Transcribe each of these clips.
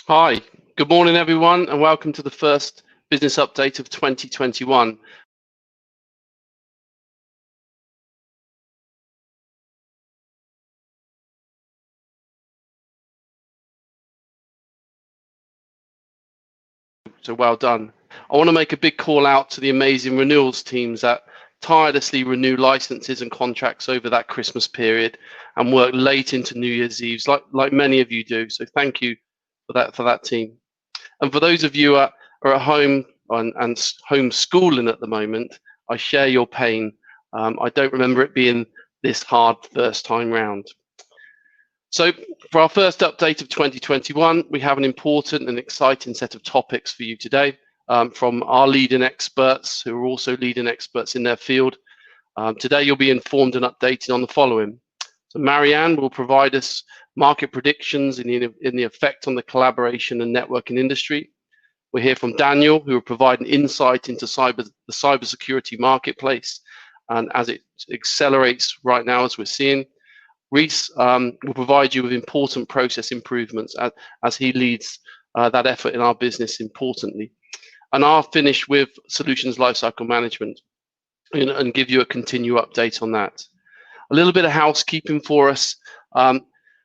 Hi, good morning everyone, and welcome to the first business update of 2021. So well done. I want to make a big call out to the amazing renewals teams that tirelessly renew licenses and contracts over that Christmas period and work late into New Year's Eve, like many of you do. So thank you for that team. And for those of you who are at home and homeschooling at the moment, I share your pain. I don't remember it being this hard first time round. So for our first update of 2021, we have an important and exciting set of topics for you today from our leading experts who are also leading experts in their field. Today you'll be informed and updated on the following. So Marianne will provide us market predictions in the effect on the collaboration and networking industry. We'll hear from Daniel, who will provide an insight into the cybersecurity marketplace and as it accelerates right now, as we're seeing. Reese will provide you with important process improvements as he leads that effort in our business importantly. And I'll finish with solutions lifecycle management and give you a continued update on that. A little bit of housekeeping for us.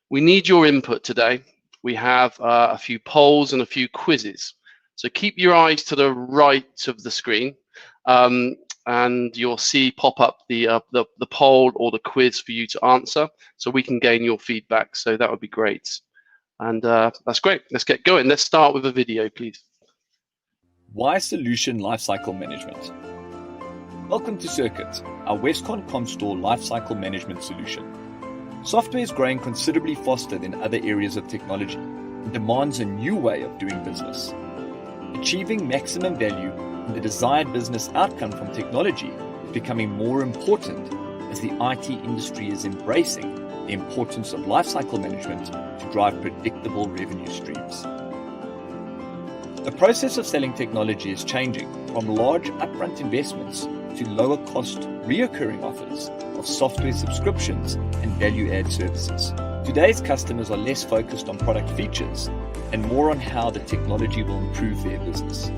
We need your input today. We have a few polls and a few quizzes. So keep your eyes to the right of the screen. And you'll see pop up the poll or the quiz for you to answer, so we can gain your feedback. So that would be great. And that's great. Let's get going. Let's start with a video, please. Why Solution Lifecycle Management? Welcome to Circuit, our Westcon Comstore lifecycle management solution. Software is growing considerably faster than other areas of technology and demands a new way of doing business. Achieving maximum value and the desired business outcome from technology is becoming more important as the IT industry is embracing the importance of lifecycle management to drive predictable revenue streams. The process of selling technology is changing from large upfront investments to lower cost reoccurring offers of software subscriptions and value-add services. Today's customers are less focused on product features and more on how the technology will improve their business.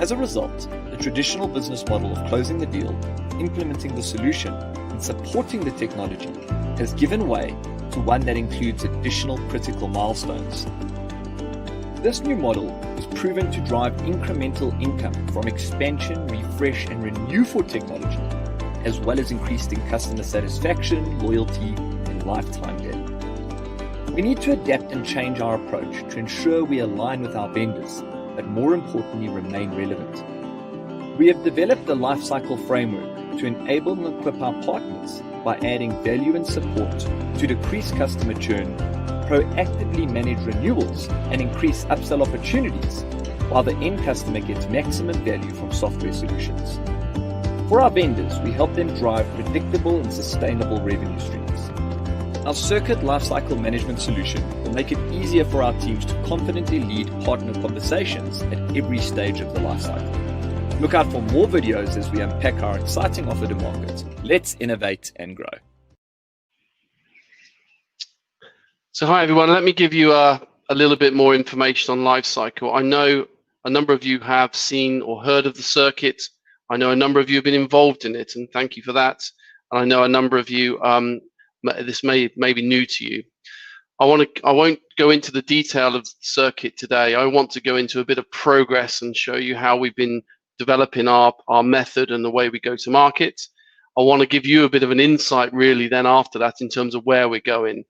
As a result, the traditional business model of closing the deal, implementing the solution, and supporting the technology has given way to one that includes additional critical milestones. This new model is proven to drive incremental income from expansion, refresh, and renew for technology, as well as increasing customer satisfaction, loyalty, and lifetime value. We need to adapt and change our approach to ensure we align with our vendors, but more importantly, remain relevant. We have developed a lifecycle framework to enable and equip our partners by adding value and support to decrease customer churn, proactively manage renewals, and increase upsell opportunities, while the end customer gets maximum value from software solutions. For our vendors, we help them drive predictable and sustainable revenue streams. Our Circuit Lifecycle Management solution will make it easier for our teams to confidently lead partner conversations at every stage of the lifecycle. Look out for more videos as we unpack our exciting offer to market. Let's innovate and grow. So hi everyone, let me give you a little bit more information on Lifecycle. I know a number of you have seen or heard of the circuit. I know a number of you have been involved in it, and thank you for that. And I know a number of you, this may be new to you. I won't go into the detail of the circuit today. I want to go into a bit of progress and show you how we've been developing our method and the way we go to market. I want to give you a bit of an insight really then after that in terms of where we're going.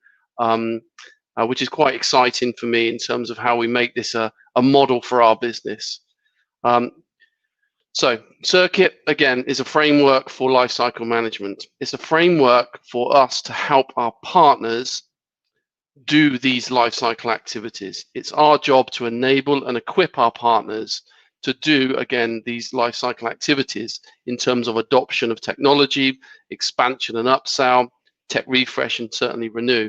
Which is quite exciting for me in terms of how we make this a model for our business. So Circuit, again, is a framework for lifecycle management. It's a framework for us to help our partners do these lifecycle activities. It's our job to enable and equip our partners to do, again, these lifecycle activities in terms of adoption of technology, expansion and upsell, tech refresh, and certainly renew.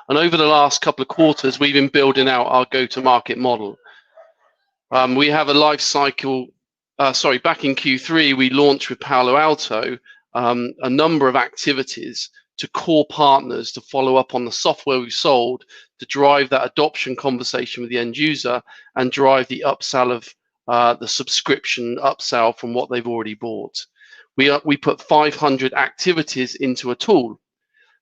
And over the last couple of quarters, we've been building out our go-to-market model. We have a life cycle, back in Q3, we launched with Palo Alto a number of activities to core partners to follow up on the software we sold to drive that adoption conversation with the end user and drive the upsell of the subscription upsell from what they've already bought. We put 500 activities into a tool.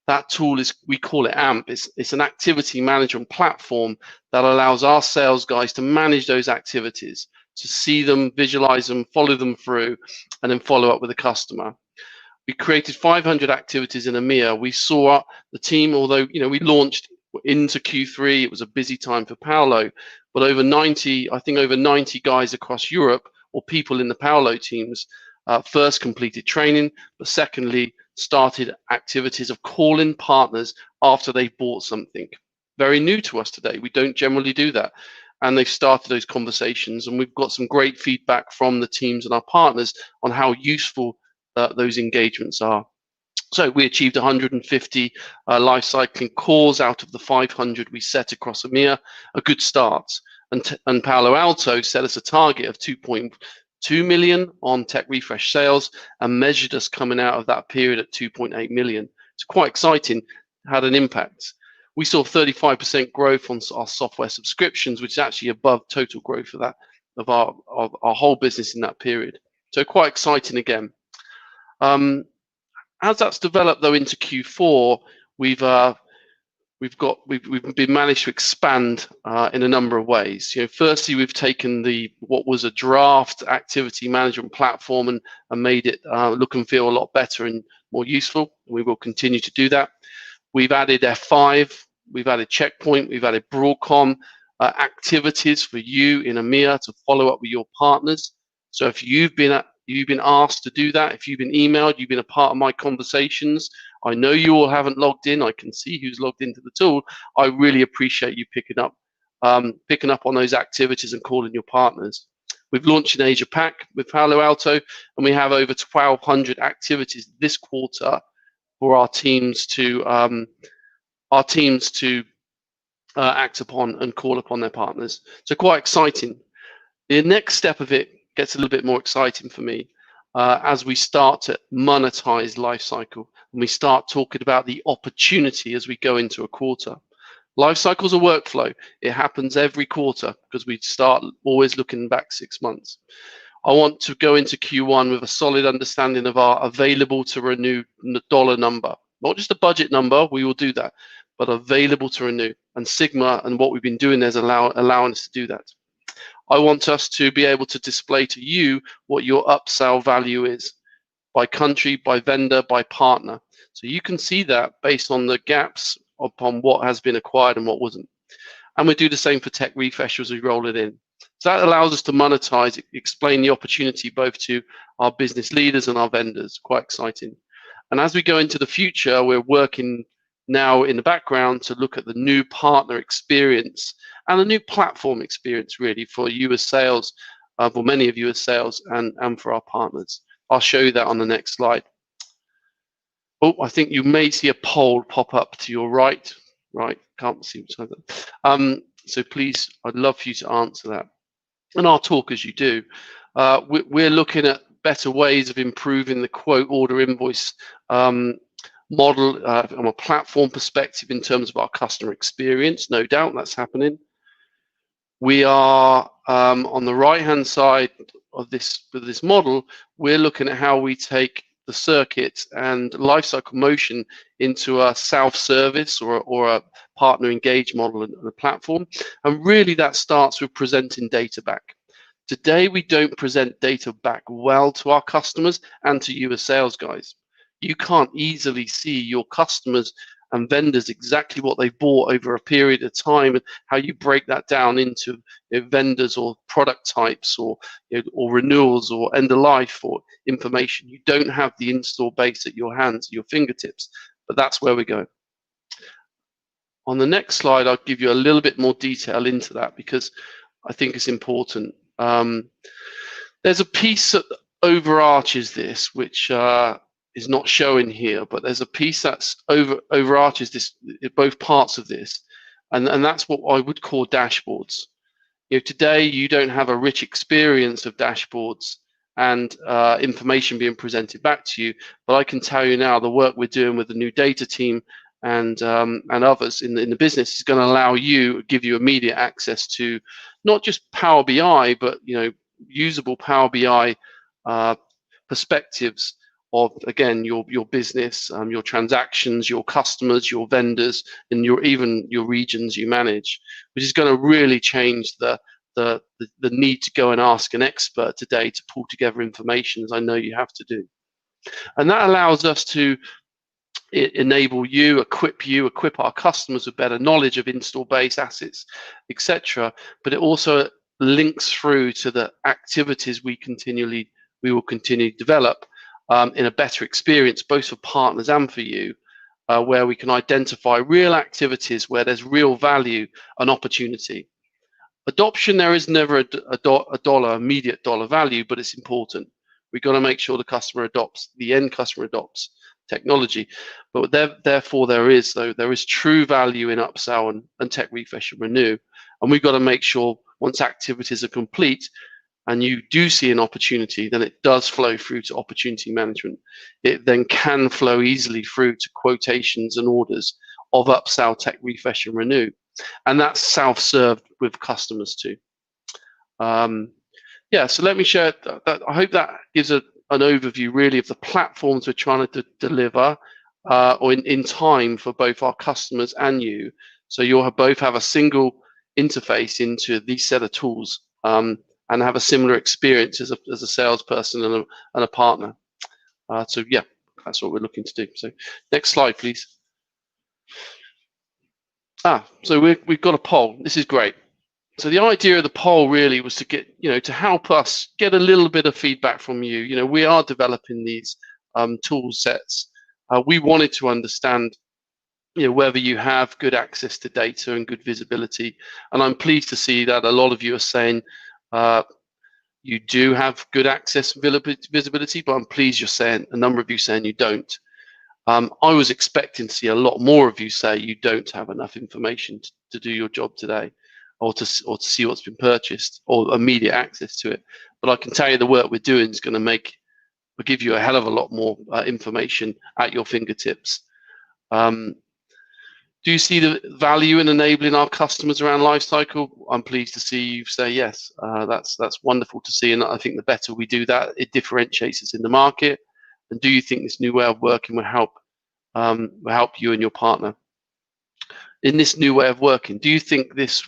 That tool is, we call it AMP. It's an activity management platform that allows our sales guys to manage those activities, to see them, visualize them, follow them through, and then follow up with the customer. We created 500 activities in EMEA. We saw the team, although we launched into Q3, it was a busy time for Paolo, but over 90 guys across Europe, or people in the Paolo teams, first completed training, but secondly started activities of calling partners after they bought something. Very new to us today. We don't generally do that. And they've started those conversations, and we've got some great feedback from the teams and our partners on how useful those engagements are. So we achieved 150 life cycling calls out of the 500 we set across EMEA, a good start. And Palo Alto set us a target of 2.2 million on tech refresh sales and measured us coming out of that period at 2.8 million. It's quite exciting, had an impact. We saw 35% growth on our software subscriptions, which is actually above total growth of our whole business in that period. So quite exciting again. As that's developed though into Q4, we've been managed to expand in a number of ways. Firstly, we've taken what was a draft activity management platform and made it look and feel a lot better and more useful. We will continue to do that. We've added F5, we've added Checkpoint, we've added Broadcom activities for you in EMEA to follow up with your partners. So if you've been asked to do that, if you've been emailed, you've been a part of my conversations, I know you all haven't logged in. I can see who's logged into the tool. I really appreciate you picking up on those activities and calling your partners. We've launched in Asia Pac with Palo Alto, and we have over 1,200 activities this quarter for our teams to act upon and call upon their partners. So quite exciting. The next step of it gets a little bit more exciting for me as we start to monetize Lifecycle and we start talking about the opportunity as we go into a quarter. Lifecycle's a workflow. It happens every quarter because we start always looking back 6 months. I want to go into Q1 with a solid understanding of our available to renew dollar number, not just a budget number, we will do that, but available to renew. And Sigma and what we've been doing there is allowing us to do that. I want us to be able to display to you what your upsell value is by country, by vendor, by partner. So you can see that based on the gaps upon what has been acquired and what wasn't. And we do the same for tech refresh as we roll it in. So that allows us to monetize, explain the opportunity both to our business leaders and our vendors. Quite exciting. And as we go into the future, we're working now in the background to look at the new partner experience and the new platform experience really for you as sales, for many of you as sales and for our partners. I'll show you that on the next slide. Oh, I think you may see a poll pop up to your right. Right, can't see that. So please, I'd love for you to answer that. And I'll talk as you do. We're looking at better ways of improving the quote order invoice model from a platform perspective in terms of our customer experience. No doubt that's happening. We are on the right-hand side of this model. We're looking at how we take the circuit and lifecycle motion into a self-service or a partner engaged model and a platform. And really that starts with presenting data back. Today, we don't present data back well to our customers and to you as sales guys. You can't easily see your customers and vendors exactly what they bought over a period of time and how you break that down into vendors or product types or renewals or end of life or information. You don't have the install base at your hands, your fingertips, but that's where we go. On the next slide, I'll give you a little bit more detail into that because I think it's important. There's a piece that overarches this, which is not showing here, but there's a piece that's overarches this, both parts of this, and that's what I would call dashboards. Today you don't have a rich experience of dashboards and information being presented back to you, but I can tell you now the work we're doing with the new data team and others in the business is going to give you immediate access to not just Power BI, but usable Power BI perspectives of, again, your business, your transactions, your customers, your vendors, and even your regions you manage, which is going to really change the need to go and ask an expert today to pull together information, as I know you have to do. And that allows us to enable you, equip our customers with better knowledge of install base assets, etc. But it also links through to the activities we will continue to develop in a better experience, both for partners and for you, where we can identify real activities where there's real value and opportunity. Adoption, there is never a immediate dollar value, but it's important. We've got to make sure the end customer adopts technology, but therefore there is true value in upsell and tech refresh and renew, and we've got to make sure once activities are complete and you do see an opportunity, then it does flow through to opportunity management. It then can flow easily through to quotations and orders of upsell, tech refresh and renew, and that's self-served with customers too. So let me share that. I hope that gives an overview really of the platforms we're trying to deliver or in time for both our customers and you, so you'll both have a single interface into these set of tools and have a similar experience as a salesperson and a partner. So yeah, that's what we're looking to do. So next slide, please. So we've got a poll. This is great. So the idea of the poll really was to get, to help us get a little bit of feedback from you. We are developing these tool sets. We wanted to understand, whether you have good access to data and good visibility. And I'm pleased to see that a lot of you are saying you do have good access and visibility, but I'm pleased you're saying, a number of you saying you don't. I was expecting to see a lot more of you say you don't have enough information to do your job today, or to see what's been purchased or immediate access to it. But I can tell you the work we're doing is going to give you a hell of a lot more information at your fingertips. Do you see the value in enabling our customers around lifecycle? I'm pleased to see you say yes. That's wonderful to see, and I think the better we do that, it differentiates us in the market. And do you think this new way of working will help you and your partner? In this new way of working, do you think this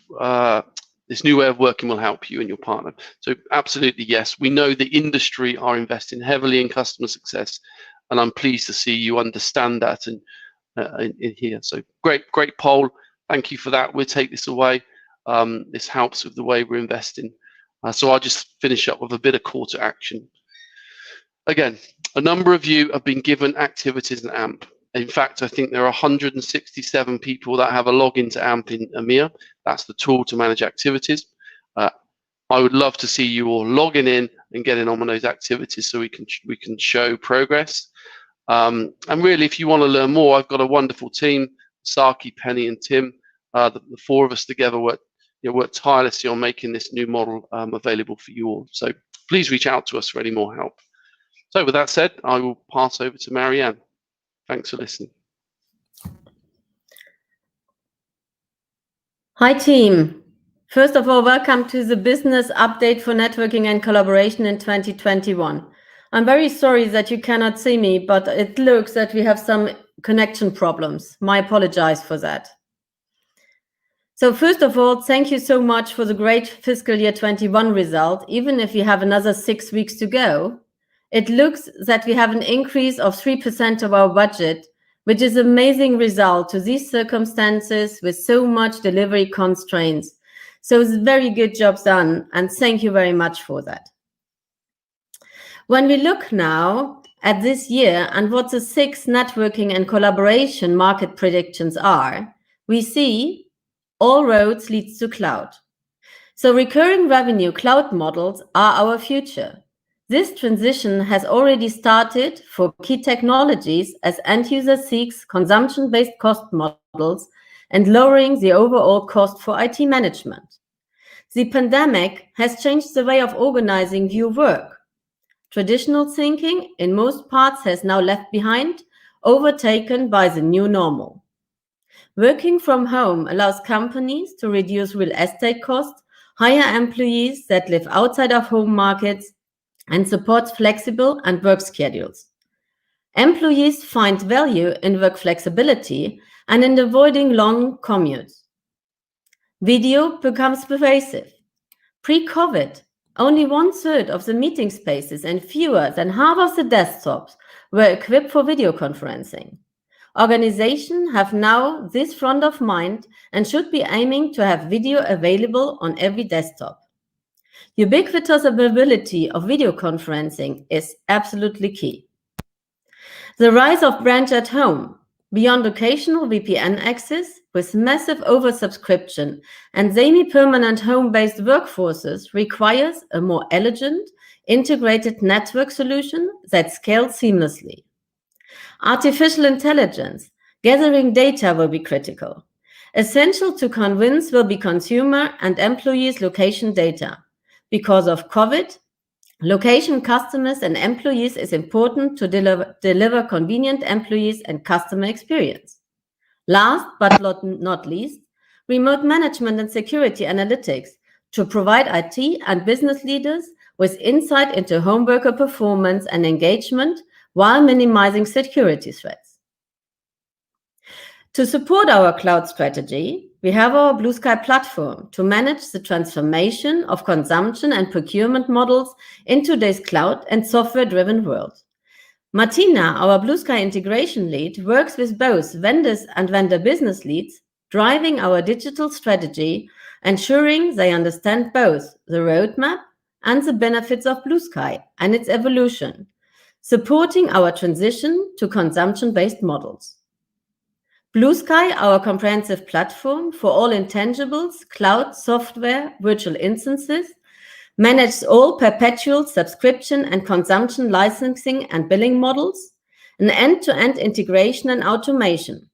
new way of working will help you and your partner? So absolutely yes. We know the industry are investing heavily in customer success, and I'm pleased to see you understand that and in here. So great poll. Thank you for that. We'll take this away. This helps with the way we're investing. So I'll just finish up with a bit of call to action. Again, a number of you have been given activities in AMP. In fact, I think there are 167 people that have a login to AMP in EMEA. That's the tool to manage activities. I would love to see you all logging in and getting on with those activities so we can show progress. And really, if you want to learn more, I've got a wonderful team, Saki, Penny, and Tim. The four of us together work tirelessly on making this new model available for you all. So please reach out to us for any more help. So with that said, I will pass over to Marianne. Thanks for listening. Hi, team. First of all, welcome to the business update for networking and collaboration in 2021. I'm very sorry that you cannot see me, but it looks that we have some connection problems. My apologies for that. So first of all, thank you so much for the great fiscal year 21 result. Even if we have another 6 weeks to go, it looks that we have an increase of 3% of our budget, which is an amazing result to these circumstances with so much delivery constraints. So it's a very good job done, and thank you very much for that. When we look now at this year and what the 6 networking and collaboration market predictions are, we see all roads lead to cloud. So recurring revenue cloud models are our future. This transition has already started for key technologies as end user seeks consumption-based cost models and lowering the overall cost for IT management. The pandemic has changed the way of organizing new work. Traditional thinking in most parts has now left behind, overtaken by the new normal. Working from home allows companies to reduce real estate costs, hire employees that live outside of home markets, and supports flexible and work schedules. Employees find value in work flexibility and in avoiding long commutes. Video becomes pervasive. Pre-COVID, only 1/3 of the meeting spaces and fewer than half of the desktops were equipped for video conferencing. Organizations have now this front of mind and should be aiming to have video available on every desktop. Ubiquitous availability of video conferencing is absolutely key. The rise of branch at home, beyond occasional VPN access, with massive oversubscription and semi-permanent home-based workforces requires a more elegant, integrated network solution that scales seamlessly. Artificial intelligence, gathering data will be critical. Essential to convince will be consumer and employees' location data. Because of COVID, location customers and employees is important to deliver convenient employees and customer experience. Last but not least, remote management and security analytics to provide IT and business leaders with insight into home worker performance and engagement while minimizing security threats. To support our cloud strategy, we have our Blue Sky platform to manage the transformation of consumption and procurement models in today's cloud and software-driven world. Martina, our Blue Sky integration lead, works with both vendors and vendor business leads, driving our digital strategy, ensuring they understand both the roadmap and the benefits of Blue Sky and its evolution, supporting our transition to consumption-based models. Blue Sky, our comprehensive platform for all intangibles, cloud, software, virtual instances, manages all perpetual subscription and consumption licensing and billing models, an end-to-end integration and automation.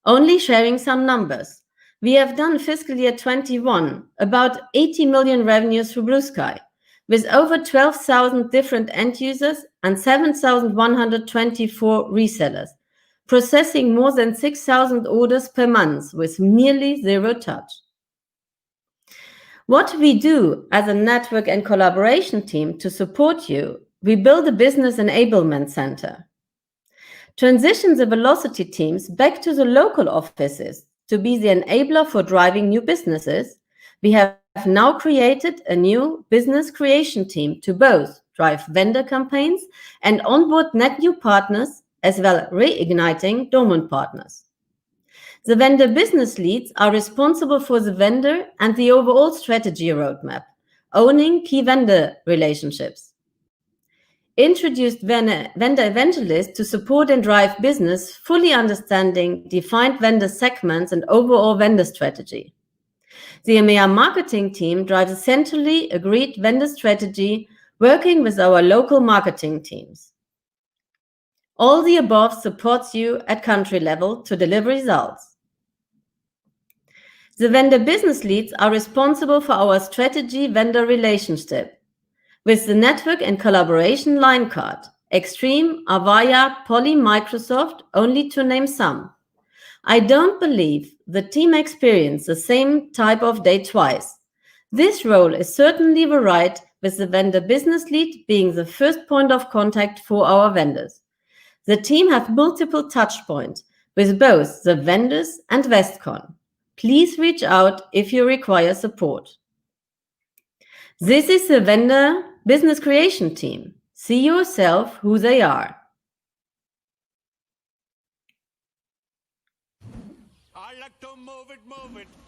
Only sharing some numbers. We have done fiscal year 21, about 80 million revenues through Blue Sky, with over 12,000 different end users and 7,124 resellers, processing more than 6,000 orders per month with nearly zero touch. What we do as a network and collaboration team to support you, we build a business enablement center. Transition the velocity teams back to the local offices to be the enabler for driving new businesses. We have now created a new business creation team to both drive vendor campaigns and onboard net new partners, as well as reigniting dormant partners. The vendor business leads are responsible for the vendor and the overall strategy roadmap, owning key vendor relationships. Introduced vendor evangelists to support and drive business, fully understanding defined vendor segments and overall vendor strategy. The EMEA marketing team drives a centrally agreed vendor strategy, working with our local marketing teams. All the above supports you at country level to deliver results. The vendor business leads are responsible for our strategy vendor relationship with the network and collaboration line card, Extreme, Avaya, Poly, Microsoft, only to name some. I don't believe the team experienced the same type of day twice. This role is certainly right, with the vendor business lead being the first point of contact for our vendors. The team have multiple touch points with both the vendors and Westcon. Please reach out if you require support. This is the vendor business creation team. See yourself who they are.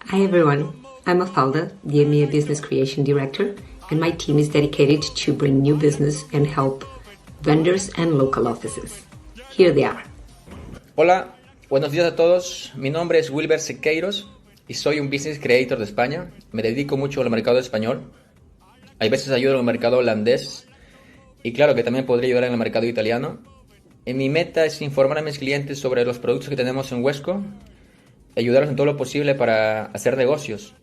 Hi everyone, I'm Mafalda, the EMEA Business Creation Director, and my team is dedicated to bring new business and help vendors and local offices. Here they are. Hola, buenos días a todos. Mi nombre es Wilber Sequeiros y soy un Business Creator de España. Me dedico mucho al mercado español. Hay veces ayudo en el mercado holandés y claro que también podría ayudar en el mercado italiano. Mi meta es informar a mis clientes sobre los productos que tenemos en Wesco, ayudarlos en todo lo posible para hacer negocios.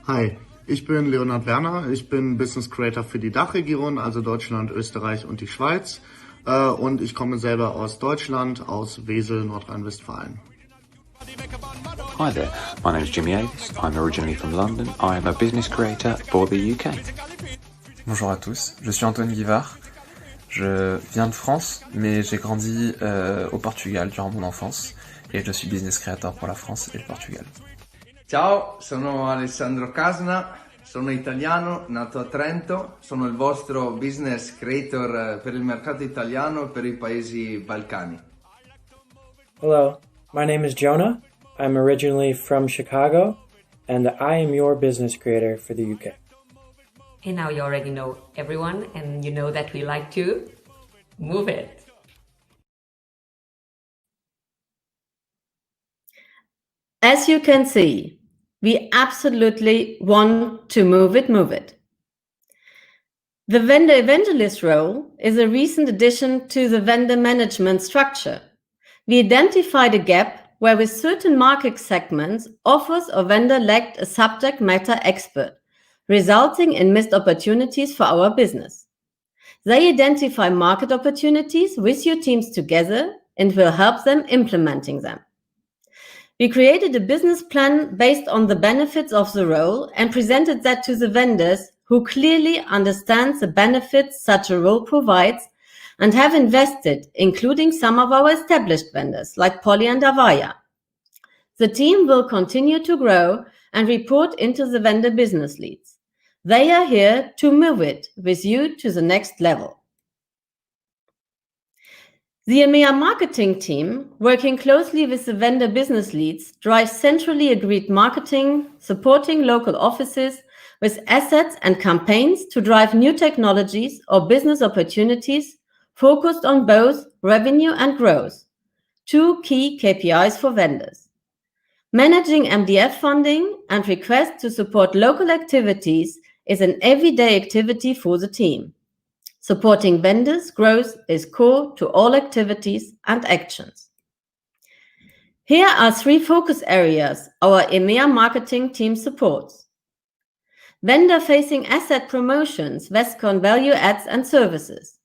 Hi, ich bin Leonhard Werner, ich bin Business Creator für die Dachregion, also Deutschland, Österreich und die Schweiz. Und ich komme selber aus Deutschland, aus Wesel, Nordrhein-Westfalen. Hi there, my name is Jimmy Avis. I'm originally from London. I am a business creator for the UK. Bonjour à tous, je suis Antoine Guivard. Je viens de France, mais j'ai grandi au Portugal durant mon enfance et je suis business creator pour la France et le Portugal. Ciao, sono Alessandro Casna, sono italiano, nato a Trento, sono il vostro business creator per il mercato italiano e per i paesi balcani. Hello, my name is Jonah. I'm originally from Chicago, and I am your business creator for the UK. And now you already know everyone, and you know that we like to move it. As you can see, we absolutely want to move it. The vendor evangelist role is a recent addition to the vendor management structure. We identified a gap where with certain market segments, offers or vendor lacked a subject matter expert, resulting in missed opportunities for our business. They identify market opportunities with your teams together and will help them implementing them. We created a business plan based on the benefits of the role and presented that to the vendors who clearly understand the benefits such a role provides and have invested, including some of our established vendors like Poly and Avaya. The team will continue to grow and report into the vendor business leads. They are here to move it with you to the next level. The EMEA marketing team, working closely with the vendor business leads, drives centrally agreed marketing, supporting local offices with assets and campaigns to drive new technologies or business opportunities focused on both revenue and growth, two key KPIs for vendors. Managing MDF funding and requests to support local activities is an everyday activity for the team. Supporting vendors' growth is core to all activities and actions. Here are 3 focus areas our EMEA marketing team supports. Vendor-facing asset promotions, Westcon value adds and services.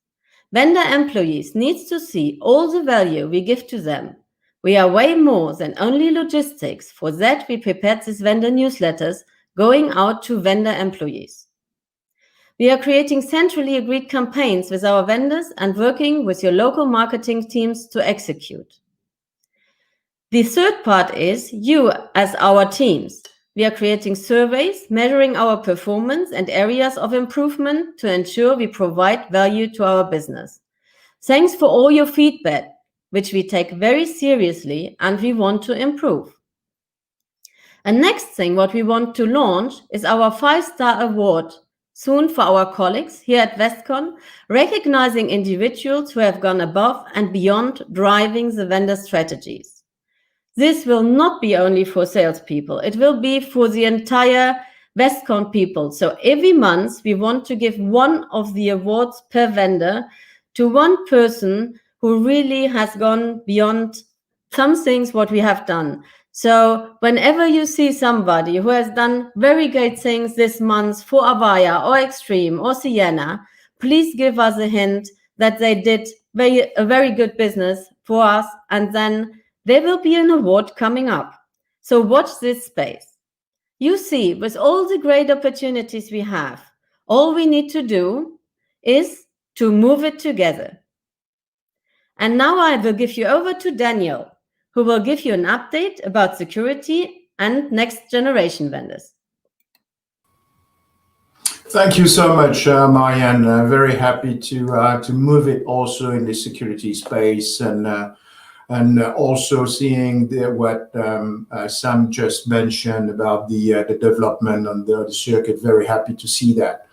Vendor employees need to see all the value we give to them. We are way more than only logistics. For that, we prepared these vendor newsletters going out to vendor employees. We are creating centrally agreed campaigns with our vendors and working with your local marketing teams to execute. The third part is you as our teams. We are creating surveys, measuring our performance and areas of improvement to ensure we provide value to our business. Thanks for all your feedback, which we take very seriously and we want to improve. And next thing what we want to launch is our 5-star award soon for our colleagues here at Westcon, recognizing individuals who have gone above and beyond driving the vendor strategies. This will not be only for salespeople, it will be for the entire Westcon people. So every month we want to give one of the awards per vendor to one person who really has gone beyond some things what we have done. So whenever you see somebody who has done very great things this month for Avaya or Extreme or Sienna, please give us a hint that they did a very good business for us, and then there will be an award coming up. So watch this space. You see, with all the great opportunities we have, all we need to do is to move it together. And now I will give you over to Daniel, who will give you an update about security and next generation vendors. Thank you so much, Marianne. Very happy to move it also in the security space and also seeing what Sam just mentioned about the development on the circuit. Very happy to see that.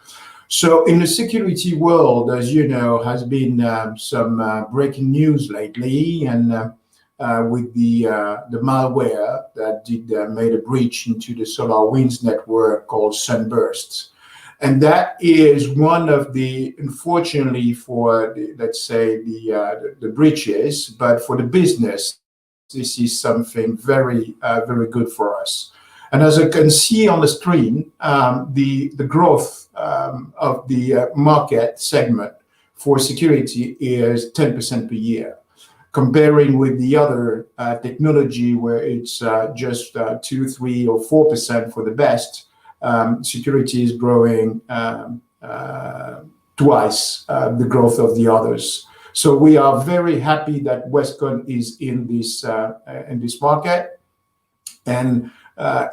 So in the security world, as you know, has been some breaking news lately, and with the malware that made a breach into the SolarWinds network called Sunburst. And that is one of the, unfortunately for, let's say, the breaches, but for the business, this is something very, very good for us. And as you can see on the screen, the growth of the market segment for security is 10% per year. comparing with the other technology where it's just 2, 3, or 4% for the best. Security is growing twice the growth of the others. So we are very happy that Westcon is in this market, and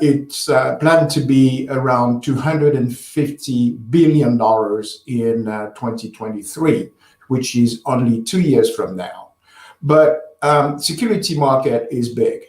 it's planned to be around $250 billion in 2023, which is only 2 years from now. But security market is big.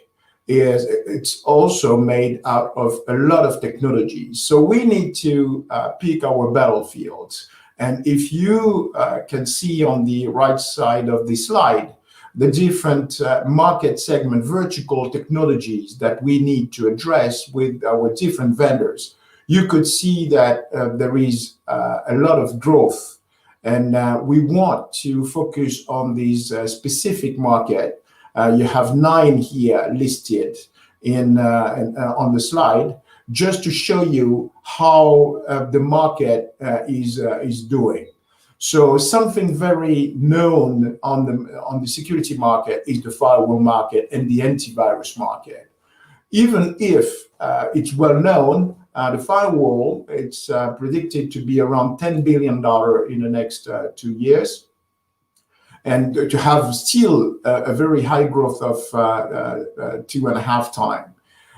It's also made out of a lot of technologies. So we need to pick our battlefields. And if you can see on the right side of the slide, the different market segment vertical technologies that we need to address with our different vendors, you could see that there is a lot of growth. And we want to focus on these specific market. You have 9 here listed on the slide, just to show you how the market is doing. So something very known on the security market is the firewall market and the antivirus market. Even if it's well known, the firewall, it's predicted to be around $10 billion in the next 2 years, and to have still a very high growth of 2.5 times.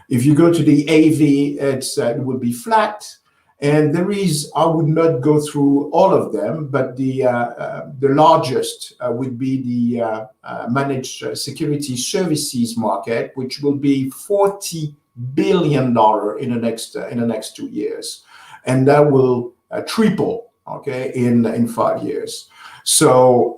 If you go to the AV, it would be flat. And there is, I would not go through all of them, but the largest would be the managed security services market, which will be $40 billion in the next 2 years, and that will triple, okay, in 5 years. So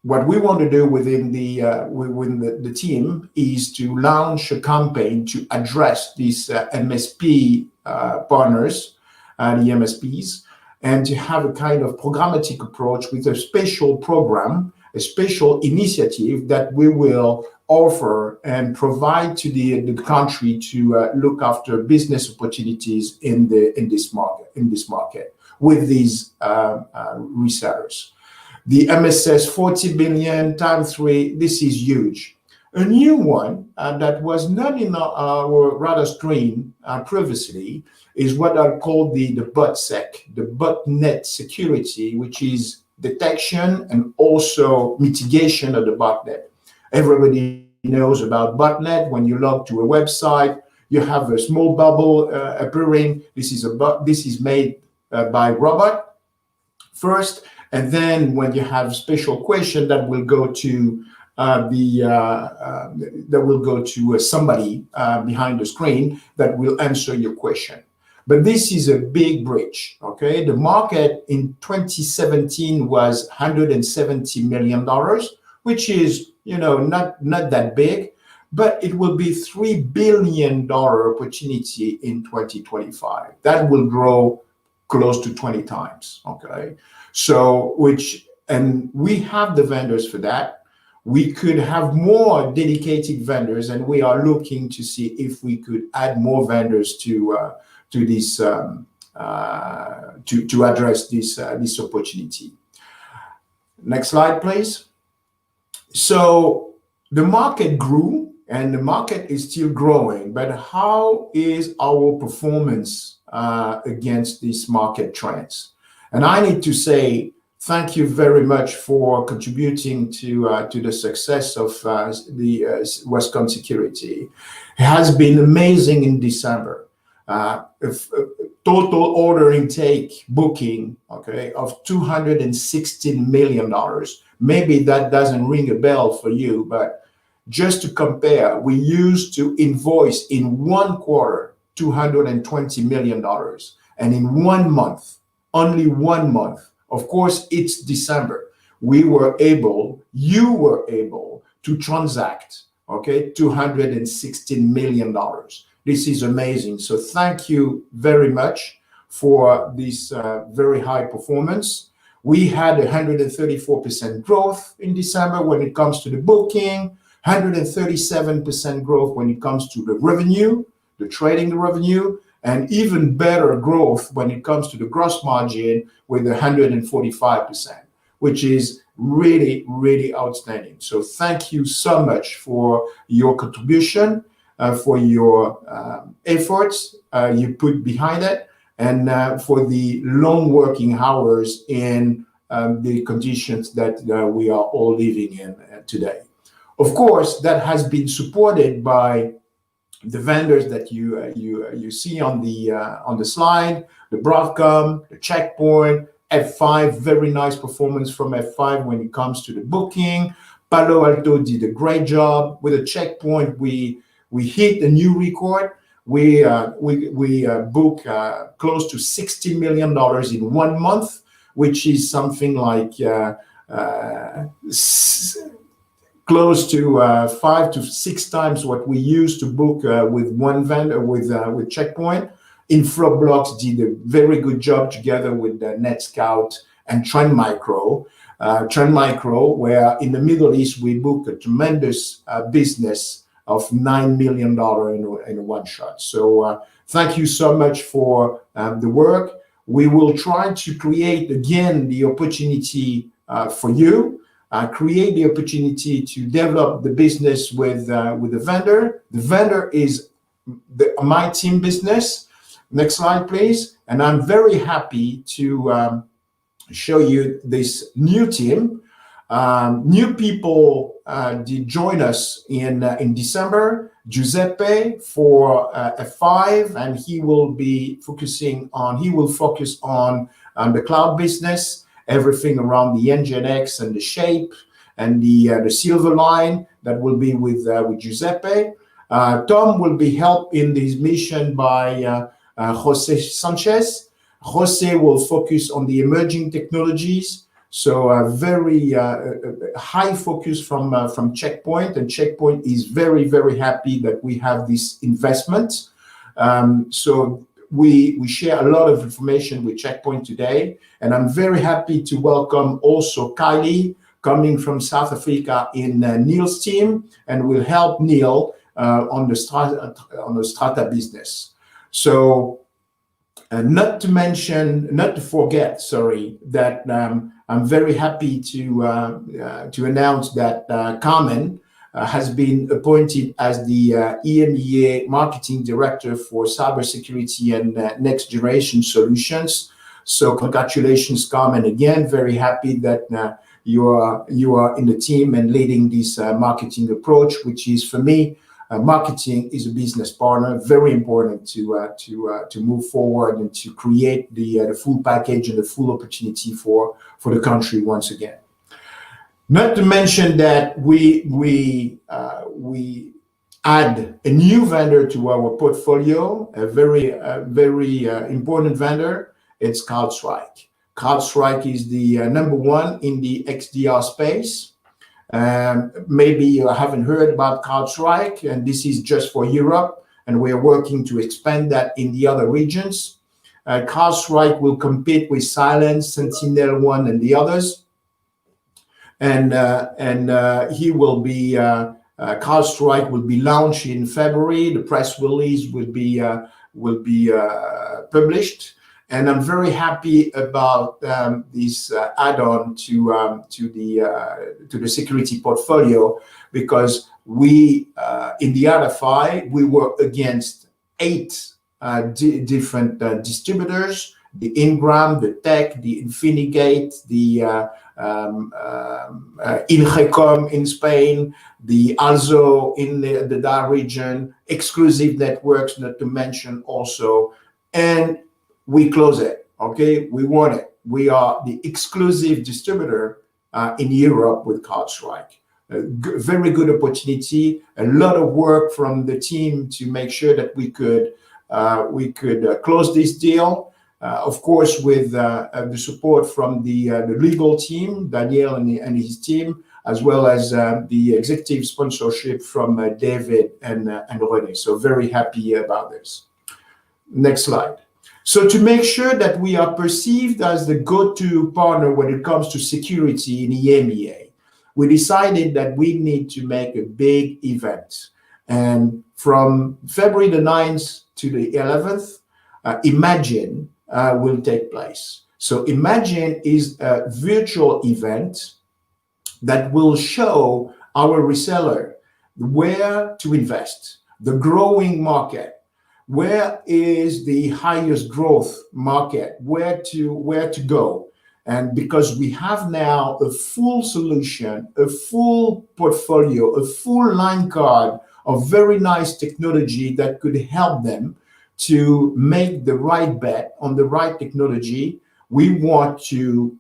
what we want to do within the team is to launch a campaign to address these MSP partners, the MSPs, and to have a kind of programmatic approach with a special program, a special initiative that we will offer and provide to the country to look after business opportunities in this market with these resellers. The MSS 40 billion times 3, this is huge. A new one that was not in our radar screen previously is what I call the BotSec, the botnet security, which is detection and also mitigation of the botnet. Everybody knows about botnet. When you log to a website, you have a small bubble appearing. This is made by robot first, and then when you have special question, that will go to somebody behind the screen that will answer your question. But this is a big breach. Okay, the market in 2017 was $170 million, which is not that big, but it will be $3 billion opportunity in 2025. That will grow close to 20 times. Okay, so and we have the vendors for that. We could have more dedicated vendors, and we are looking to see if we could add more vendors to this to address this opportunity. Next slide, please. So the market grew, and the market is still growing, but how is our performance against these market trends? And I need to say thank you very much for contributing to the success of the Westcon Security. It has been amazing in December. Total order intake booking, okay, of $216 million. Maybe that doesn't ring a bell for you, but just to compare, we used to invoice in 1 quarter $220 million, and in 1 month, only 1 month, of course it's December, you were able to transact, okay, $216 million. This is amazing. So thank you very much for this very high performance. We had 134% growth in December when it comes to the booking, 137% growth when it comes to the revenue, the trading revenue, and even better growth when it comes to the gross margin with 145%, which is really, really outstanding. So thank you so much for your contribution, for your efforts you put behind it, and for the long working hours in the conditions that we are all living in today. Of course, that has been supported by the vendors that you see on the slide, the Broadcom, the Checkpoint, F5, very nice performance from F5 when it comes to the booking. Palo Alto did a great job. With a Checkpoint, we hit a new record. We book close to $60 million in 1 month, which is something like close to 5 to 6 times what we used to book with one vendor with Checkpoint. Infoblox did a very good job together with NetScout and Trend Micro. Where in the Middle East we booked a tremendous business of $9 million in one shot. So thank you so much for the work. We will try to create again the opportunity for you. Create the opportunity to develop the business with the vendor. The vendor is my team business. Next slide, please. And I'm very happy to show you this new team. New people did join us in December. Giuseppe for F5, and he will focus on the cloud business, everything around the NGINX and the Shape and the Silver Line. That will be with Giuseppe. Tom will be helped in his mission by Jose Sanchez. Jose will focus on the emerging technologies. So a very high focus from Checkpoint, and Checkpoint is very, very happy that we have this investment. So we share a lot of information with Checkpoint today, and I'm very happy to welcome also Kylie coming from South Africa in Neil's team, and will help Neil on the Strata business. So not to forget, that I'm very happy to announce that Carmen has been appointed as the EMEA Marketing Director for Cybersecurity and Next Generation Solutions. So congratulations, Carmen, again. Very happy that you are in the team and leading this marketing approach, which is, for me, marketing is a business partner, very important to move forward and to create the full package and the full opportunity for the country once again. Not to mention that we add a new vendor to our portfolio, a very important vendor. It's CrowdStrike. CrowdStrike is the number one in the XDR space. Maybe you haven't heard about CrowdStrike, and this is just for Europe, and we are working to expand that in the other regions. CrowdStrike will compete with Cylance, SentinelOne, and the others. And he will be CrowdStrike will be launched in February. The press release will be published. And I'm very happy about this add-on to the security portfolio, because we in the RFI we work against 8 different distributors: the Ingram, the Tech, the Infinigate, the Ingecom in Spain, the Also in the DACH region, Exclusive Networks, not to mention also, and we close it, okay? We won it. We are the exclusive distributor in Europe with CrowdStrike. Very good opportunity, a lot of work from the team to make sure that we could close this deal. Of course, with the support from the legal team, Daniel and his team, as well as the executive sponsorship from David and René. So very happy about this. Next slide. So to make sure that we are perceived as the go-to partner when it comes to security in EMEA, we decided that we need to make a big event. And from February the 9th to the 11th, Imagine will take place. So Imagine is a virtual event that will show our reseller where to invest, the growing market, where is the highest growth market, where to go. And because we have now a full solution, a full portfolio, a full line card of very nice technology that could help them to make the right bet on the right technology, we want to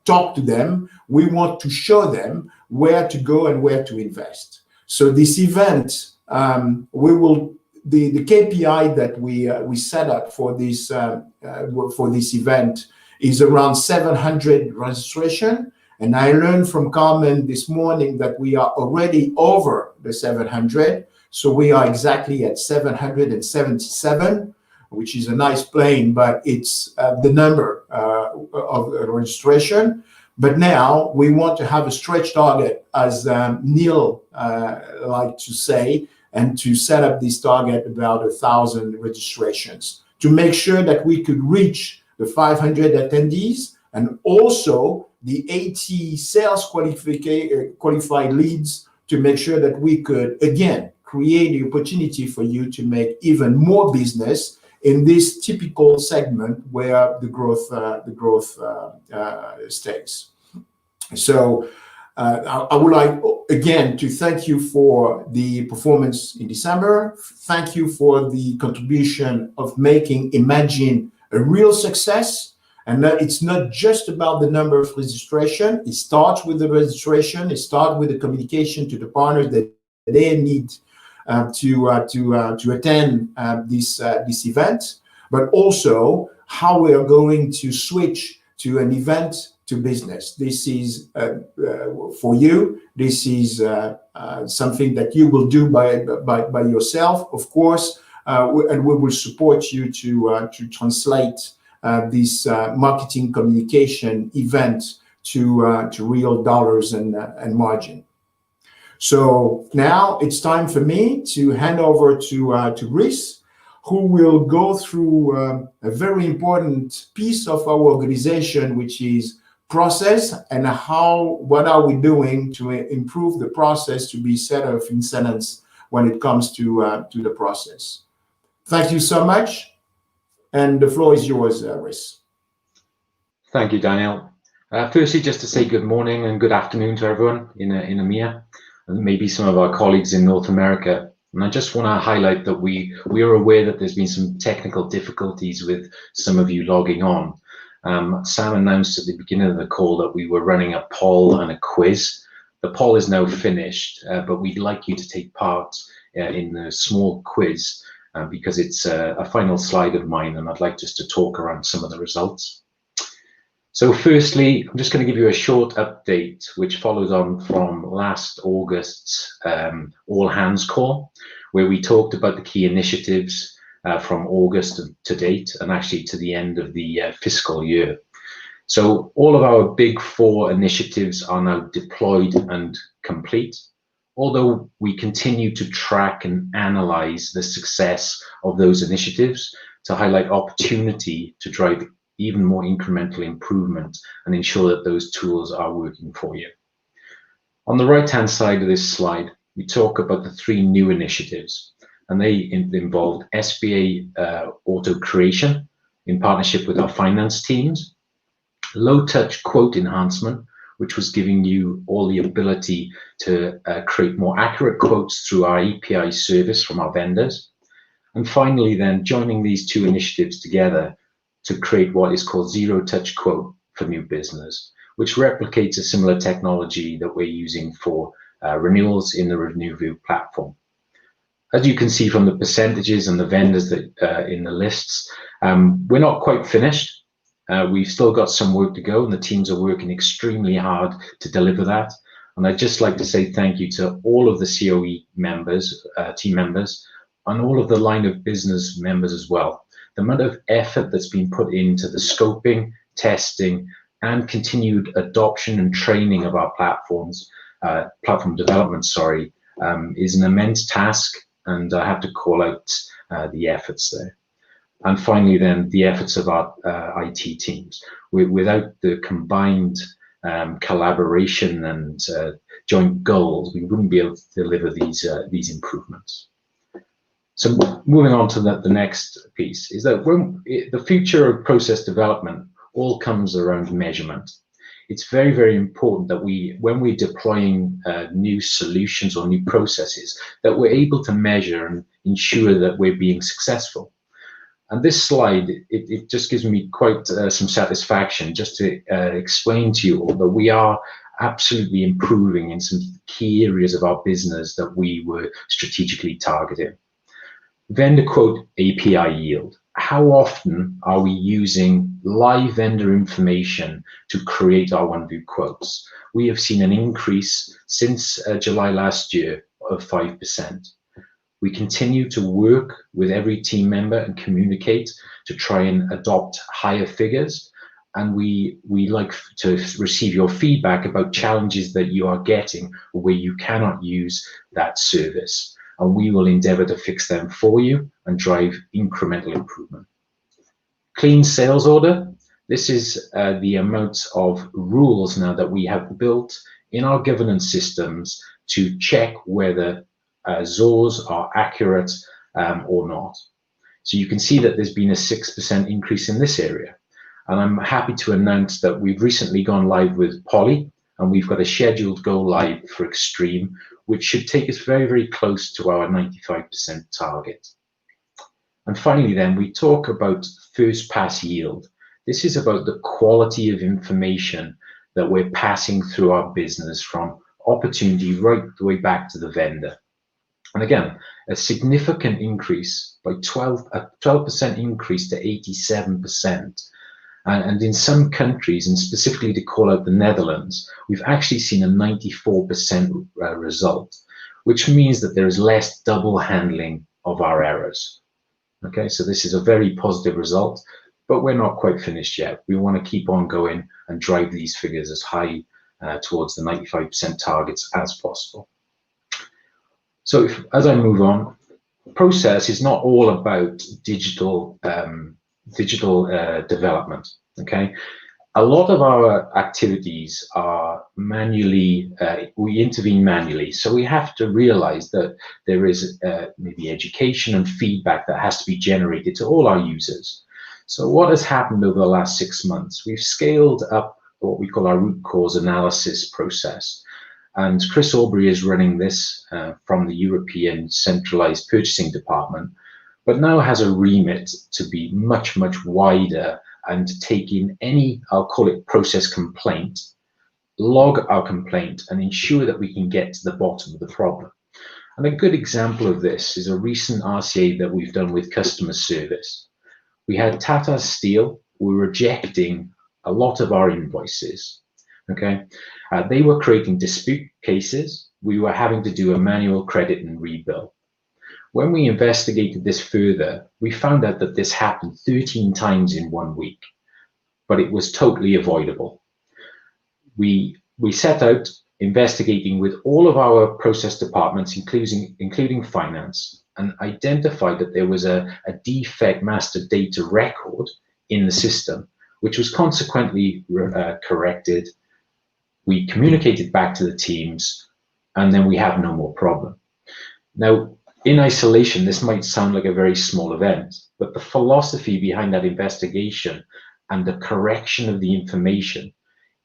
talk to them. We want to show them where to go and where to invest. So this event, the KPI that we set up for this event is around 700 registration. And I learned from Carmen this morning that we are already over the 700. So we are exactly at 777, which is a nice plane, but it's the number of registration. But now we want to have a stretch target, as Neil liked to say, and to set up this target about 1,000 registrations to make sure that we could reach the 500 attendees and also the 80 sales qualified leads to make sure that we could, again, create the opportunity for you to make even more business in this typical segment where the growth stays. So I would like, again, to thank you for the performance in December. Thank you for the contribution of making Imagine a real success. And that it's not just about the number of registration. It starts with the registration. It starts with the communication to the partners that they need to attend this event, but also how we are going to switch to an event to business. This is for you. This is something that you will do by yourself, of course, and we will support you to translate this marketing communication event to real dollars and margin. So now it's time for me to hand over to Rhys, who will go through a very important piece of our organization, which is process and what are we doing to improve the process to be set of incentives when it comes to the process. Thank you so much. And the floor is yours, Rhys. Thank you, Daniel. Firstly, just to say good morning and good afternoon to everyone in EMEA, and maybe some of our colleagues in North America. And I just want to highlight that we are aware that there's been some technical difficulties with some of you logging on. Sam announced at the beginning of the call that we were running a poll and a quiz. The poll is now finished, but we'd like you to take part in the small quiz because it's a final slide of mine, and I'd like just to talk around some of the results. So firstly, I'm just going to give you a short update, which follows on from last August's all hands call, where we talked about the key initiatives from August to date, and actually to the end of the fiscal year. So all of our big 4 initiatives are now deployed and complete, although we continue to track and analyze the success of those initiatives to highlight opportunity to drive even more incremental improvement and ensure that those tools are working for you. On the right-hand side of this slide, we talk about the 3 new initiatives, and they involved SBA auto creation in partnership with our finance teams, low-touch quote enhancement, which was giving you all the ability to create more accurate quotes through our API service from our vendors, and finally then joining these 2 initiatives together to create what is called zero-touch quote for new business, which replicates a similar technology that we're using for renewals in the RenewView platform. As you can see from the percentages and the vendors that in the lists, we're not quite finished. We've still got some work to go, and the teams are working extremely hard to deliver that. And I'd just like to say thank you to all of the COE members, team members, and all of the line of business members as well. The amount of effort that's been put into the scoping, testing, and continued adoption and training of our platforms, platform development, is an immense task, and I have to call out the efforts there. And finally then, the efforts of our IT teams. Without the combined collaboration and joint goals, we wouldn't be able to deliver these improvements. So moving on to the next piece is that the future of process development all comes around measurement. It's very, very important that when we're deploying new solutions or new processes, that we're able to measure and ensure that we're being successful. And this slide, it just gives me quite some satisfaction just to explain to you all that we are absolutely improving in some key areas of our business that we were strategically targeting. Vendor quote API yield. How often are we using live vendor information to create our OneView quotes? We have seen an increase since July last year of 5%. We continue to work with every team member and communicate to try and adopt higher figures. And we like to receive your feedback about challenges that you are getting where you cannot use that service. And we will endeavor to fix them for you and drive incremental improvement. Clean sales order. This is the amount of rules now that we have built in our governance systems to check whether ZORs are accurate or not. So you can see that there's been a 6% increase in this area. And I'm happy to announce that we've recently gone live with Poly, and we've got a scheduled go live for Extreme, which should take us very, very close to our 95% target. And finally, then, we talk about first pass yield. This is about the quality of information that we're passing through our business from opportunity right the way back to the vendor. And again, a significant increase by 12% increase to 87%. And in some countries, and specifically to call out the Netherlands, we've actually seen a 94% result, which means that there is less double handling of our errors. Okay, so this is a very positive result, but we're not quite finished yet. We want to keep on going and drive these figures as high towards the 95% targets as possible. So as I move on, process is not all about digital development. Okay, a lot of our activities are manually, we intervene manually, so we have to realize that there is maybe education and feedback that has to be generated to all our users. So what has happened over the last 6 months? We've scaled up what we call our root cause analysis process, and Chris Aubrey is running this from the European Centralized Purchasing Department, but now has a remit to be much, much wider and take in any, I'll call it process complaint, log our complaint and ensure that we can get to the bottom of the problem. And a good example of this is a recent RCA that we've done with customer service. We had Tata Steel were rejecting a lot of our invoices. Okay, they were creating dispute cases. We were having to do a manual credit and rebill. When we investigated this further, we found out that this happened 13 times in 1 week, but it was totally avoidable. We set out investigating with all of our process departments, including finance, and identified that there was a defect master data record in the system, which was consequently corrected. We communicated back to the teams, and then we have no more problem. Now, in isolation, this might sound like a very small event, but the philosophy behind that investigation and the correction of the information,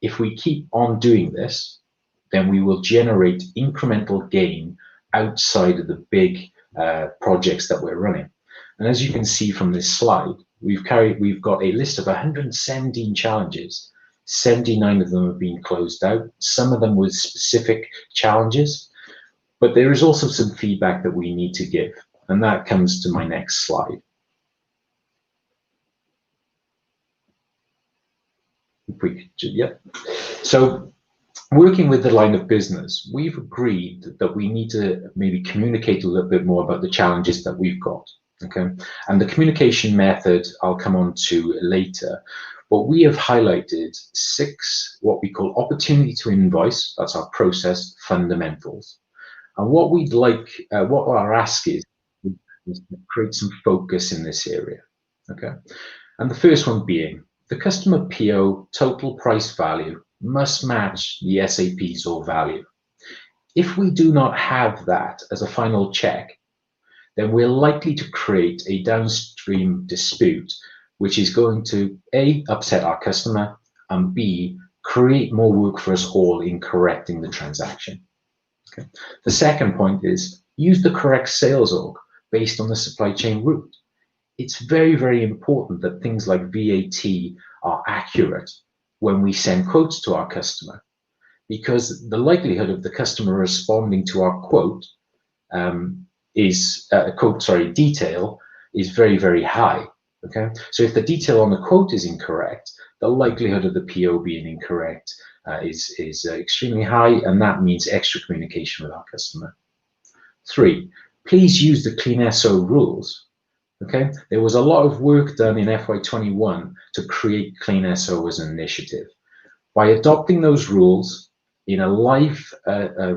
if we keep on doing this, then we will generate incremental gain outside of the big projects that we're running. And as you can see from this slide, we've got a list of 117 challenges. 79 of them have been closed out, some of them with specific challenges. But there is also some feedback that we need to give, and that comes to my next slide. So working with the line of business, we've agreed that we need to maybe communicate a little bit more about the challenges that we've got. Okay, and the communication method I'll come on to later. But we have highlighted 6 what we call opportunity to invoice. That's our process fundamentals. And what we'd like, what our ask is to create some focus in this area, okay? And the first one being, the customer PO total price value must match the SAP's or value. If we do not have that as a final check, then we're likely to create a downstream dispute, which is going to A, upset our customer, and B, create more work for us all in correcting the transaction. Okay. The second point is use the correct sales org based on the supply chain route. It's very, very important that things like VAT are accurate when we send quotes to our customer, because the likelihood of the customer responding to our quote detail is very, very high. Okay, so if the detail on the quote is incorrect, the likelihood of the PO being incorrect is extremely high, and that means extra communication with our customer. 3, please use the Clean SO rules. Okay, there was a lot of work done in FY21 to create Clean SO as an initiative. By adopting those rules in a live,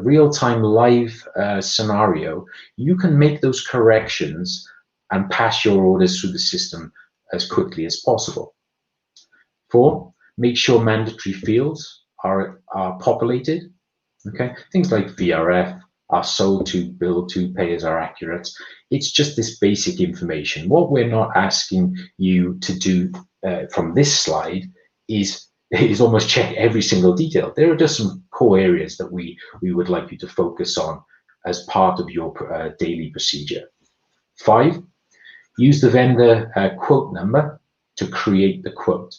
real-time live scenario, you can make those corrections and pass your orders through the system as quickly as possible. 4, make sure mandatory fields are populated. Okay, things like VRF, are sold to, billed to, payers are accurate. It's just this basic information. What we're not asking you to do from this slide is almost check every single detail. There are just some core areas that we would like you to focus on as part of your daily procedure. 5, use the vendor quote number to create the quote.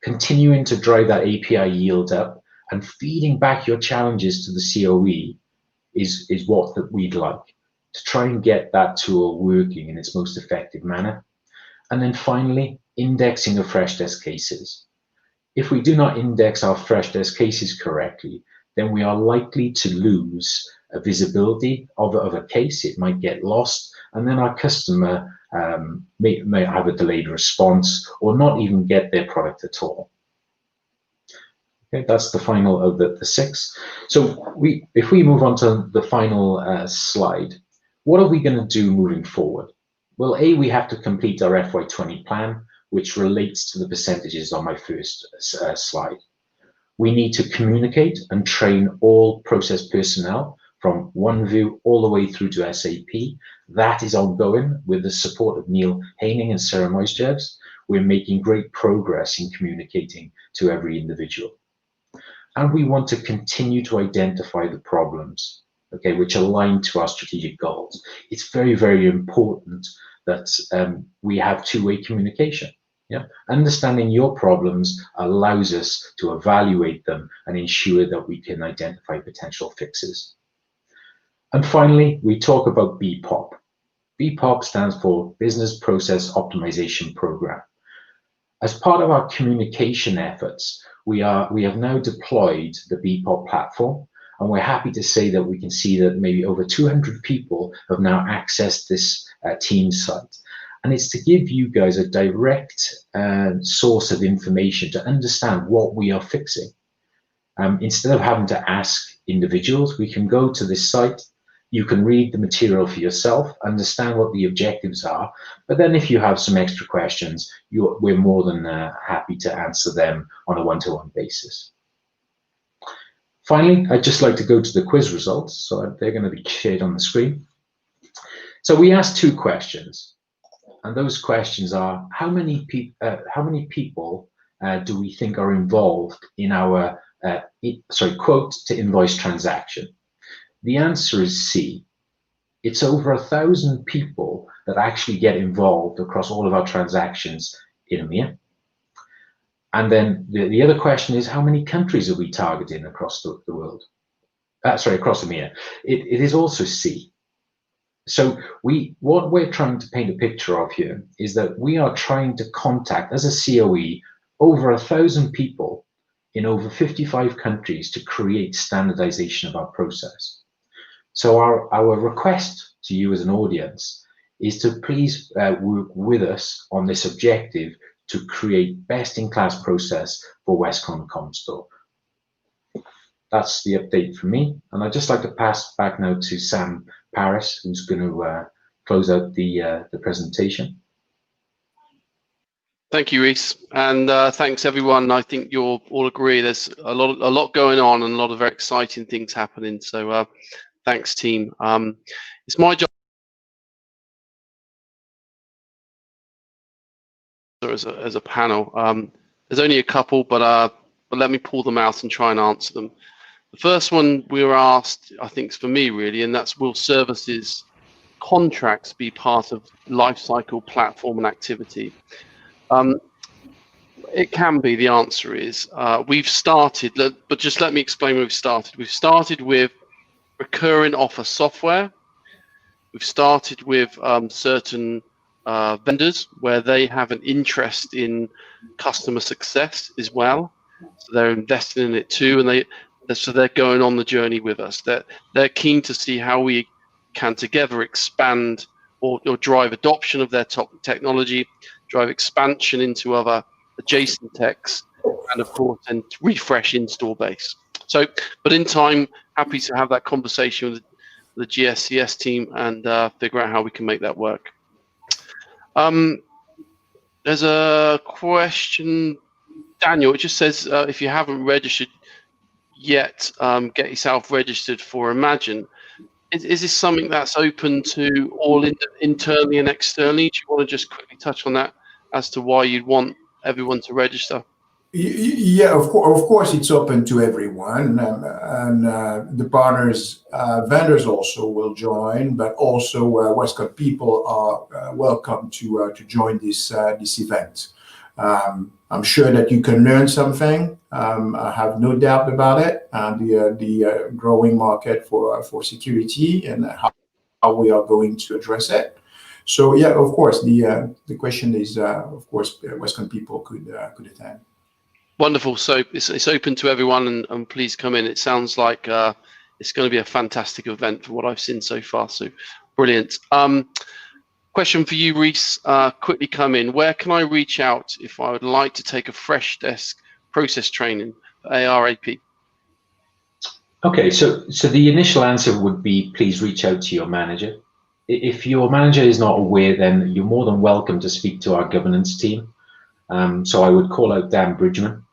Continuing to drive that API yield up and feeding back your challenges to the COE is what we'd like, to try and get that tool working in its most effective manner. And then finally, indexing of Freshdesk cases. If we do not index our Freshdesk cases correctly, then we are likely to lose a visibility of a case. It might get lost, and then our customer may have a delayed response or not even get their product at all. Okay, that's the final of the 6. So if we move on to the final slide, what are we going to do moving forward? Well, A, we have to complete our FY20 plan, which relates to the percentages on my first slide. We need to communicate and train all process personnel from OneView all the way through to SAP. That is ongoing with the support of Neil Haining and Sarah Moisjevs. We're making great progress in communicating to every individual. And we want to continue to identify the problems, okay, which align to our strategic goals. It's very, very important that we have two-way communication. Yeah, understanding your problems allows us to evaluate them and ensure that we can identify potential fixes. And finally, we talk about BPOP. BPOP stands for Business Process Optimization Program. As part of our communication efforts, we have now deployed the BPOP platform, and we're happy to say that we can see that maybe over 200 people have now accessed this Teams site. And it's to give you guys a direct source of information to understand what we are fixing. Instead of having to ask individuals, we can go to this site, you can read the material for yourself, understand what the objectives are, but then if you have some extra questions, we're more than happy to answer them on a one-to-one basis. Finally, I'd just like to go to the quiz results, so they're going to be shared on the screen. So we asked 2 questions. And those questions are, how many people do we think are involved in our quote to invoice transaction? The answer is C. It's over 1,000 people that actually get involved across all of our transactions in EMEA. And then the other question is, how many countries are we targeting across the world? Across EMEA. It is also C. So what we're trying to paint a picture of here is that we are trying to contact, as a COE, over 1,000 people in over 55 countries to create standardization of our process. So our request to you as an audience is to please work with us on this objective to create best-in-class process for Westcon Comstore. That's the update from me, and I'd just like to pass back now to Sam Paris, who's going to close out the presentation. Thank you, Reese, and thanks everyone. I think you'll all agree there's a lot going on and a lot of very exciting things happening. So thanks, team. It's my job as a panel. There's only a couple, but let me pull them out and try and answer them. The first one we were asked, I think, is for me really, and that's, will services contracts be part of lifecycle platform and activity? It can be. The answer is we've started, but just let me explain where we've started. We've started with recurring offer software. We've started with certain vendors where they have an interest in customer success as well, so they're investing in it too, and they're going on the journey with us. They're keen to see how we can together expand or drive adoption of their top technology, drive expansion into other adjacent techs, and of course, and refresh install base. So, but in time, happy to have that conversation with the GSCS team and figure out how we can make that work. There's a question, Daniel. It just says if you haven't registered yet, get yourself registered for Imagine. Is this something that's open to all internally and externally? Do you want to just quickly touch on that as to why you'd want everyone to register? Yeah, of course, it's open to everyone, and the partners, vendors also will join, but also Westcon people are welcome to join this event. I'm sure that you can learn something. I have no doubt about it. The growing market for security and how we are going to address it. So yeah, of course, the question is, of course, Westcon people could attend. Wonderful. So it's open to everyone, and please come in. It sounds like it's going to be a fantastic event from what I've seen so far. So brilliant. Question for you, Reese. Quickly come in. Where can I reach out if I would like to take a Freshdesk process training for ARAP? Okay, so the initial answer would be please reach out to your manager. If your manager is not aware, then you're more than welcome to speak to our governance team. So I would call out Dan Bridgman.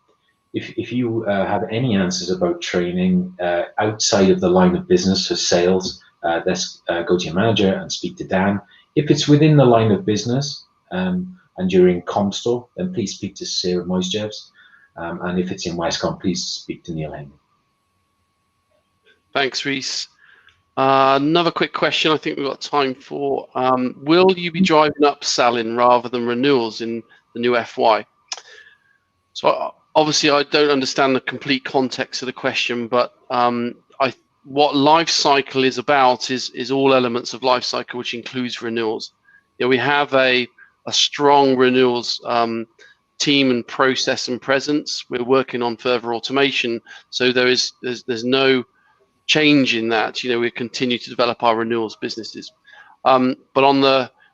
If you have any answers about training outside of the line of business for sales, go to your manager and speak to Dan. If it's within the line of business and you're in Comstore, then please speak to Sarah Moisjevs. And if it's in Westcon, please speak to Neil Henry. Thanks, Reese. Another quick question I think we've got time for. Will you be driving upselling rather than renewals in the new FY? So obviously I don't understand the complete context of the question, but what life cycle is about is all elements of life cycle, which includes renewals. You know, we have a strong renewals team and process and presence. We're working on further automation, so there's no change in that. You know, we continue to develop our renewals businesses, but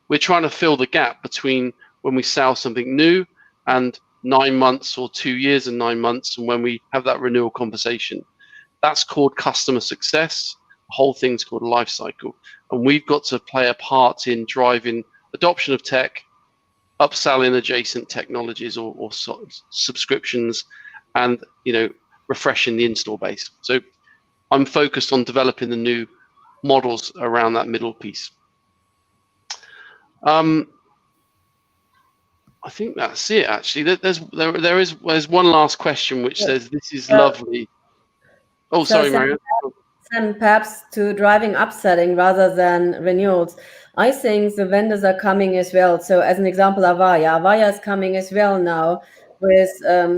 we're trying to fill the gap between when we sell something new and 9 months or 2 years and 9 months, and when we have that renewal conversation. That's called customer success. The whole thing's called life cycle, and we've got to play a part in driving adoption of tech, upselling adjacent technologies or subscriptions, and refreshing the install base. So I'm focused on developing the new models around that middle piece. I think that's it. Actually, there's one last question which says, "This is lovely." Oh, sorry, Marianne. And perhaps to driving upselling rather than renewals. I think the vendors are coming as well. So as an example, Avaya is coming as well now with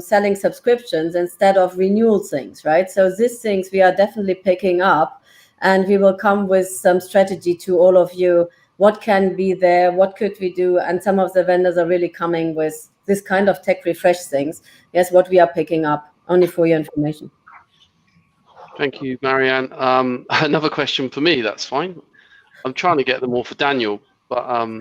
selling subscriptions instead of renewal things, right? So these things we are definitely picking up, and we will come with some strategy to all of you. What can be there? What could we do? And some of the vendors are really coming with this kind of tech refresh things. Yes, what we are picking up, only for your information. Thank you, Marianne. Another question for me, that's fine. I'm trying to get them all for Daniel, but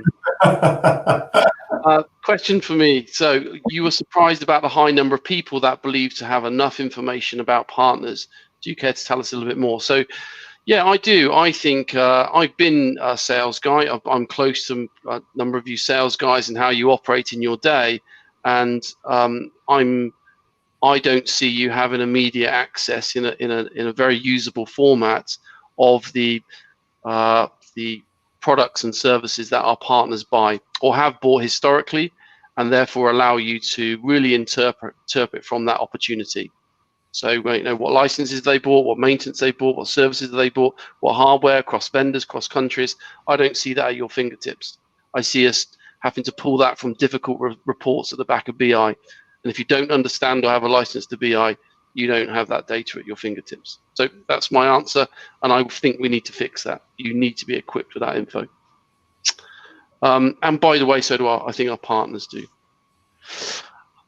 question for me. So you were surprised about the high number of people that believe to have enough information about partners. Do you care to tell us a little bit more? So yeah, I do. I think I've been a sales guy. I'm close to a number of you sales guys and how you operate in your day. and I don't see you having immediate access in a very usable format of the products and services that our partners buy or have bought historically, and therefore allow you to really interpret from that opportunity. So you know what licenses they bought, what maintenance they bought, what services they bought, what hardware, cross vendors, cross countries. I don't see that at your fingertips. I see us having to pull that from difficult reports at the back of BI. And if you don't understand or have a license to BI, you don't have that data at your fingertips. So that's my answer, and I think we need to fix that. You need to be equipped with that info. And by the way, so do I think our partners do.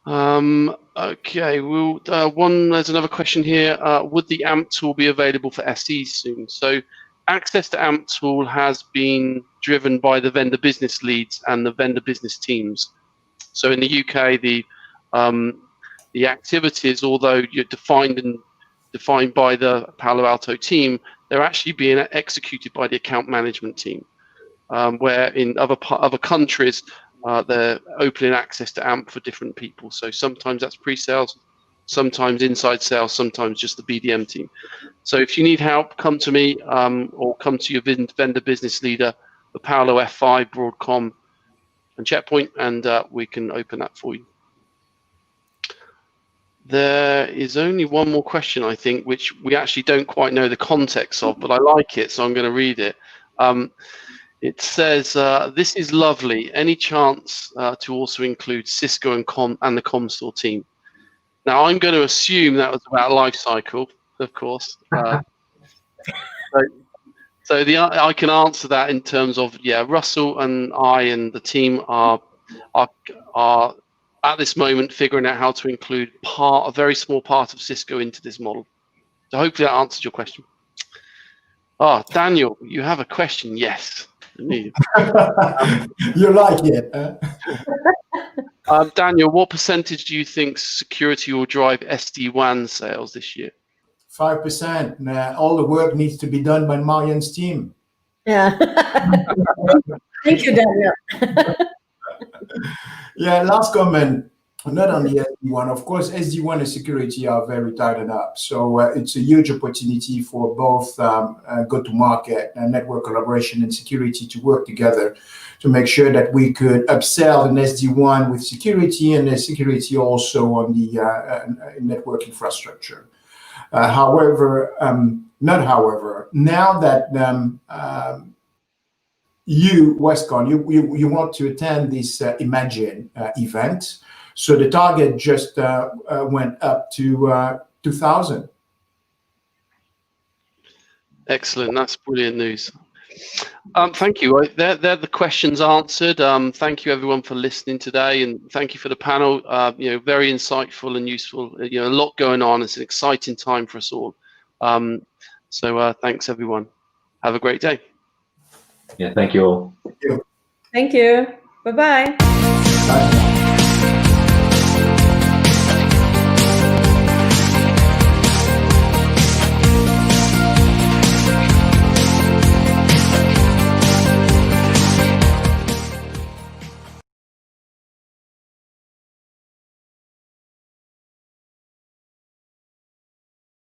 Okay, there's another question here. Would the AMP tool be available for SEs soon? So access to AMP tool has been driven by the vendor business leads and the vendor business teams. So in the UK, the activities, although you're defined by the Palo Alto team, they're actually being executed by the account management team. Where in other countries, they're opening access to AMP for different people. So sometimes that's pre-sales, sometimes inside sales, sometimes just the BDM team. So if you need help, come to me or come to your vendor business leader, the Palo F5, Broadcom, and Checkpoint, and we can open that for you. There is only one more question, I think, which we actually don't quite know the context of, but I like it, so I'm going to read it. It says, this is lovely. Any chance to also include Cisco and the Comstor team? Now, I'm going to assume that was about lifecycle, of course. So I can answer that in terms of, yeah, Russell and I and the team are at this moment figuring out how to include a very small part of Cisco into this model. So hopefully that answers your question. Oh, Daniel, you have a question? Yes. You like it, huh? Daniel, what percentage do you think security will drive SD-WAN sales this year? 5%. All the work needs to be done by Marian's team. Yeah. Thank you, Daniel. Yeah, last comment, not on the SD-WAN. Of course, SD-WAN and security are very tied up. So it's a huge opportunity for both go-to-market and network collaboration and security to work together to make sure that we could upsell an SD-WAN with security and the security also on the network infrastructure. However, now that you, Westcon, you want to attend this Imagine event, so the target just went up to 2,000. Excellent, that's brilliant news. Thank you. They're the questions answered. Thank you everyone for listening today, and thank you for the panel. Very insightful and useful. A lot going on. It's an exciting time for us all. So thanks everyone. Have a great day. Yeah, thank you all. Thank you. Bye-bye. Bye.